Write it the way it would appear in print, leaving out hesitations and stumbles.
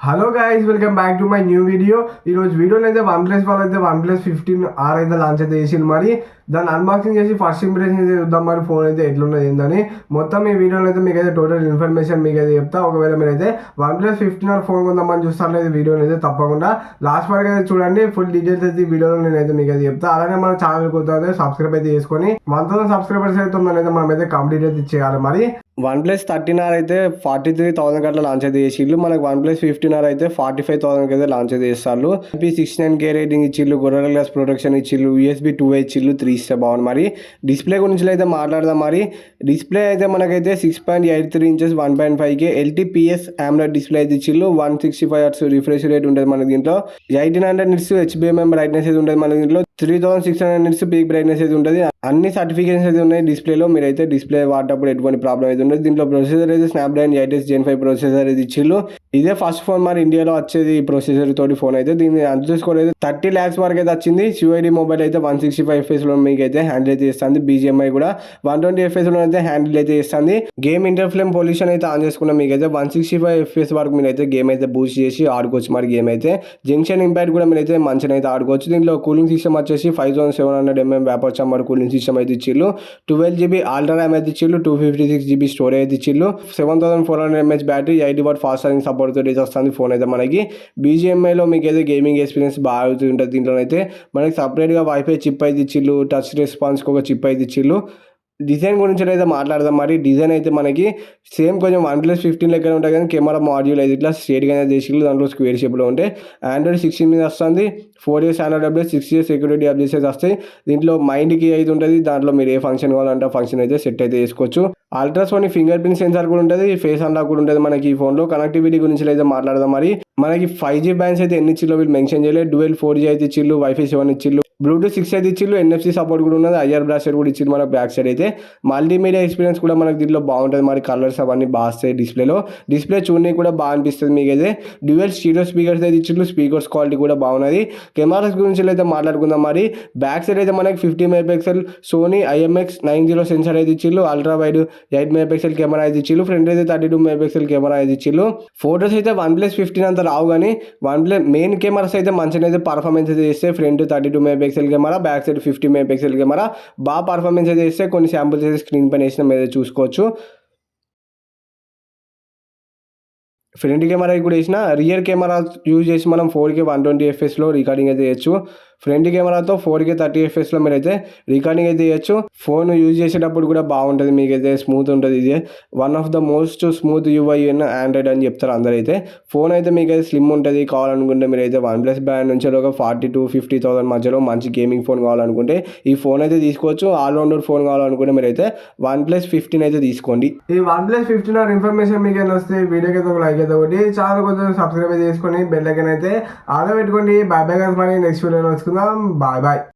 Hello guys, welcome back to my new video. ఈరోజు వీడియోలో అయితే OnePlus వాళ్ళు అయితే OnePlus 15R అయితే లాంచ్ అయితే చేసింది. మరి దాన్ని అన్బాక్సింగ్ చేసి ఫస్ట్ ఇంప్రెషన్ అయితే చూద్దాం. మరి ఫోన్ అయితే ఎట్లున్నది ఏందని మొత్తం ఈ వీడియోలో అయితే మీకు అయితే టోటల్ ఇన్ఫర్మేషన్ మీకు అయితే చెప్తా. ఒకవేళ మీరు అయితే OnePlus 15R ఫోన్ కొందామని చూస్తారనేది వీడియోని అయితే తప్పకుండా లాస్ట్ వరకు అయితే చూడండి. ఫుల్ డీటెయిల్స్ అయితే ఈ వీడియోలో నేనైతే మీకు అయితే చెప్తా. అలానే మన ఛానల్ కొత్త అయితే సబ్స్క్రైబ్ అయితే చేసుకొని 1000 సబ్స్క్రైబర్స్ అయితే ఉందనైతే మనం అయితే కంప్లీట్ అయితే చేయాలి. మరి OnePlus 13R అయితే 43,000 అట్లా లాంచ్ అయితే చేసిళ్ళు. మనకు OnePlus 15R అయితే 45,000 అయితే లాంచ్ అయితే చేస్తారు. IP69K రేటింగ్ ఇచ్చిళ్ళు, గొర్రెల గ్లాస్ ప్రొటెక్షన్ ఇచ్చిళ్ళు, USB 2 ఇచ్చిళ్ళు, 3 ఇస్తే బాగుంది. మరి డిస్ప్లే గురించి అయితే మాట్లాడదాం. మరి డిస్ప్లే అయితే మనకైతే 6.83 inches 1.5K LTPS AMOLED display అయితే ఇచ్చిళ్ళు. 165 Hz రిఫ్రెష్ రేట్ ఉంటుంది మన దీంట్లో. 1800 నిట్స్ HBMM బ్రైట్నెస్ అయితే ఉంటుంది మన దీంట్లో. 3600 నిట్స్ పీక్ బ్రైట్నెస్ అయితే ఉంటుంది. అన్ని సర్టిఫికేషన్స్ అయితే ఉన్నాయి డిస్ప్లేలో. మీరైతే డిస్ప్లే వాడేటప్పుడు ఎటువంటి ప్రాబ్లం అయితే ఉండదు. దీంట్లో ప్రొసెసర్ అయితే స్నాప్డ్రాగన్ 8 Gen 5 ప్రొసెసర్ అయితే ఇచ్చిళ్ళు. ఇదే ఫస్ట్ ఫోన్ మరి ఇండియాలో వచ్చేది ఈ ప్రొసెసర్ తోటి ఫోన్ అయితే. దీన్ని అంచుకోవడం అయితే 30 lakhs వరకు అయితే వచ్చింది. QID మొబైల్ అయితే 165 FPS లో మీకు అయితే హ్యాండిల్ అయితే చేస్తుంది. BGMI కూడా 120 FPS లో అయితే హ్యాండిల్ అయితే చేస్తుంది. గేమ్ ఇంటర్ఫ్లేమ్ పొల్యూషన్ అయితే ఆన్ చేసుకున్న మీకు అయితే 165 FPS వరకు మీరు అయితే గేమ్ అయితే బూస్ట్ చేసి ఆడుకోవచ్చు. మరి గేమ్ అయితే జంక్షన్ ఇంపాక్ట్ కూడా మీరు అయితే మంచిగా అయితే ఆడుకోవచ్చు. దీంట్లో కూలింగ్ సిస్టమ్ వచ్చేసి 5700 mm vapour chamber cooling system అయితే ఇచ్చిళ్ళు. 12GB అల్ట్రా ర్యామ్ అయితే ఇచ్చిళ్ళు. 256GB స్టోరేజ్ అయితే ఇచ్చిళ్ళు. 7400 mAh battery, 80W fast charging support తోటి వస్తుంది ఫోన్ అయితే మనకి. BGMIలో మీకు అయితే గేమింగ్ ఎక్స్పీరియన్స్ బాగా అవుతుంటుంది. దీంట్లో అయితే మనకి సపరేట్గా వైఫై చిప్ అయితే ఇచ్చిళ్ళు. టచ్ రెస్పాన్స్కి ఒక చిప్ అయితే ఇచ్చిళ్ళు. డిజైన్ గురించి అయితే మాట్లాడదాం. మరి డిజైన్ అయితే మనకి సేమ్ కొంచెం OnePlus 15 లెక్కనే ఉంటాయి, కానీ కెమెరా మాడ్యూల్ అయితే ఇట్లా స్ట్రేట్గా అయితే చేసిళ్ళు. దాంట్లో స్క్వేర్ షేప్లో ఉంటాయి. Android 16 మీద వస్తుంది. 4 years Android update, 6 years security updates అయితే వస్తాయి. దీంట్లో మైండ్కి అయితే ఉంటుంది. దాంట్లో మీరు ఏ ఫంక్షన్ కావాలంటే ఆ ఫంక్షన్ అయితే సెట్ అయితే చేసుకోవచ్చు. అల్ట్రాసోనిక్ ఫింగర్ ప్రింట్ సెన్సార్ కూడా ఉంటుంది. ఫేస్ అన్లాక్ కూడా ఉంటుంది మనకి ఈ ఫోన్లో. కనెక్టివిటీ గురించి అయితే మాట్లాడదాం. మరి మనకి 5G బ్యాండ్స్ అయితే ఎన్ని ఇచ్చిల్లో వీళ్ళు మెన్షన్ చేయలేదు. డ్యూయల్ 4G అయితే ఇచ్చిళ్ళు, Wi-Fi 7 ఇచ్చిళ్ళు, Bluetooth 6 అయితే ఇచ్చిళ్ళు, NFC సపోర్ట్ కూడా ఉన్నది, IR బ్లాస్టర్ కూడా ఇచ్చిళ్ళు మనకు బ్యాక్ సైడ్ అయితే. మల్టీమీడియా ఎక్స్పీరియన్స్ కూడా మనకి దీంట్లో బాగుంటుంది. మరి కలర్స్ అవన్నీ బాగా వస్తాయి డిస్ప్లేలో. డిస్ప్లే చూడడానికి కూడా బాగా అనిపిస్తుంది మీకు అయితే. డ్యూయల్ స్టీరియో స్పీకర్స్ అయితే ఇచ్చిళ్ళు. స్పీకర్స్ క్వాలిటీ కూడా బాగున్నది. కెమెరాస్ గురించి అయితే మాట్లాడుకుందాం. మరి బ్యాక్ సైడ్ అయితే మనకి 50 MP సోనీ IMX90 సెన్సార్ అయితే ఇచ్చిళ్ళు. అల్ట్రా వైడ్ 8 MP కెమెరా అయితే ఇచ్చిళ్ళు. ఫ్రంట్ అయితే 32 MP కెమెరా అయితే ఇచ్చిళ్ళు. ఫోటోస్ అయితే OnePlus 15 అంత రావు, కానీ OnePlus మెయిన్ కెమెరాస్ అయితే మంచిగా అయితే పర్ఫార్మెన్స్ అయితే చేస్తే. Front 32 MP camera, back side 50 MP camera బాగా పర్ఫార్మెన్స్ అయితే చేస్తే. కొన్ని శాంపుల్స్ అయితే స్క్రీన్ పైన వేసిన మీద చూసుకోవచ్చు. ఫ్రంట్ కెమెరా కూడా వేసిన, రియర్ కెమెరా యూజ్ చేసి మనం 4K 120 FPSలో రికార్డింగ్ అయితే చేయొచ్చు. ఫ్రంట్ కెమెరాతో 4K 30 FPSలో మీరైతే రికార్డింగ్ అయితే చేయొచ్చు. ఫోన్ యూజ్ చేసేటప్పుడు కూడా బాగుంటుంది, మీకైతే స్మూత్ ఉంటుంది. ఇది one of the most smooth UI in Android అని చెప్తారు అందరైతే. ఫోన్ అయితే మీకైతే స్లిమ్ ఉంటుంది. కావాలనుకుంటే మీరైతే OnePlus బ్రాండ్ నుంచి ఒక 40,000-50,000 మధ్యలో మంచి గేమింగ్ ఫోన్ కావాలనుకుంటే ఈ ఫోన్ అయితే తీసుకోవచ్చు. ఆల్రౌండర్ ఫోన్ కావాలనుకుంటే మీరైతే OnePlus 15 అయితే తీసుకోండి. ఈ OnePlus 15 ఇన్ఫర్మేషన్ మీకు ఏమైనా వస్తే వీడియోకి అయితే ఒక లైక్ అయితే ఒకటి, ఛానల్ కొంచెం సబ్స్క్రైబ్ చేసుకొని బెల్ ఐకాన్ అయితే ఆలో పెట్టుకోండి. బై బై గైస్, మరి నెక్స్ట్ వీడియోలో వచ్చుకుందాం. Bye bye.